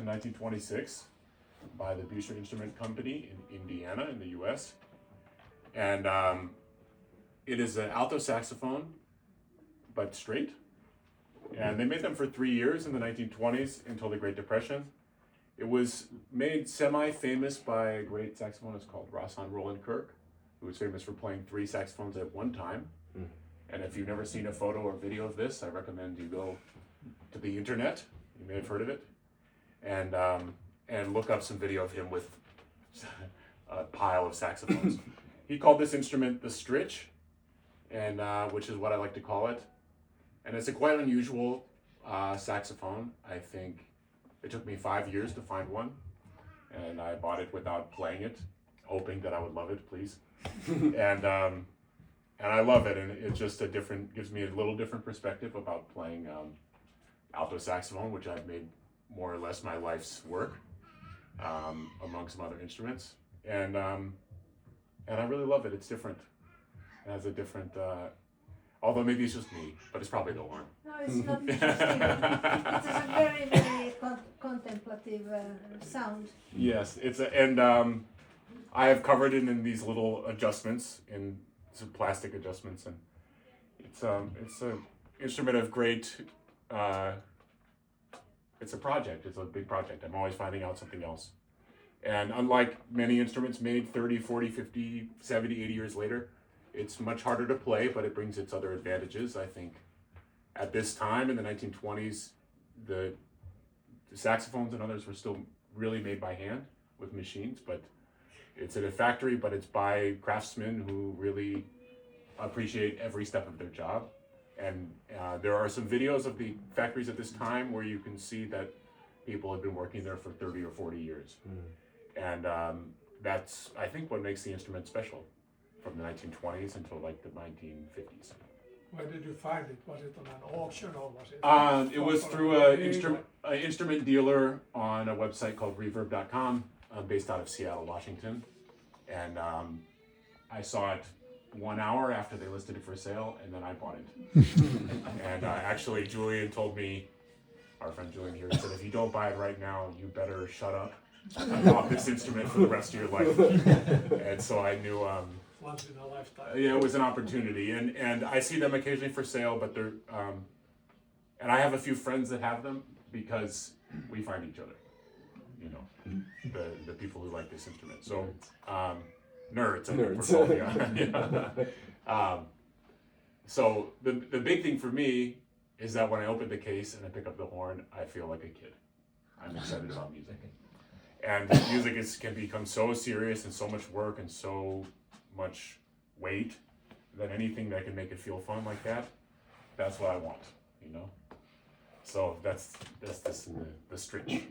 in 1926 by the Buescher Instrument Company in Indiana in the US. And it is an alto saxophone, but straight. And they made them for 3 years in the 1920s until the Great Depression. It was made semi-famous by a great saxophonist called Rahsaan Roland Kirk, who was famous for playing 3 saxophones at one time. And if you've never seen a photo or video of this, I recommend you go to the internet. You may have heard of it, and look up some video of him with a pile of saxophones. He called this instrument the stritch, and which is what I like to call it. And it's a quite unusual saxophone. I think it took me 5 years to find one, and I bought it without playing it, hoping that I would love it, please. And I love it, and it's just gives me a little different perspective about playing alto saxophone, which I've made more or less my life's work, among some other instruments. And I really love it. It's different. It has a different, although maybe it's just me, but it's probably the horn. No, it's not interesting. It is a very, very contemplative sound. Yes, and I have covered it in these little adjustments, in some plastic adjustments, and it's an instrument of great. It's a project. It's a big project. I'm always finding out something else. And unlike many instruments made 30, 40, 50, 70, 80 years later, it's much harder to play, but it brings its other advantages. I think at this time in the 1920s, the saxophones and others were still really made by hand with machines, but it's at a factory, but it's by craftsmen who really appreciate every step of their job. And there are some videos of the factories at this time where you can see that people have been working there for 30 or 40 years. And that's, I think, what makes the instrument special from the 1920s until like the 1950s. Where did you find it? Was it on an auction or was it? It was through an instrument dealer on a website called reverb.com, based out of Seattle, Washington. And I saw it 1 hour after they listed it for sale, and then I bought it. And actually, Julian told me, our friend Julian here, said, if you don't buy it right now, you better shut up about this instrument for the rest of your life. And so I knew, Once in a lifetime. yeah, it was an opportunity. And I see them occasionally for sale, but they're, and I have a few friends that have them because we find each other, you know, the people who like this instrument. So, nerds. I think we're called, yeah. So the big thing for me is that when I open the case and I pick up the horn, I feel like a kid. I'm excited about music. And music can become so serious and so much work and so much weight that anything that can make it feel fun like that, that's what I want, you know? So that's this, the stritch.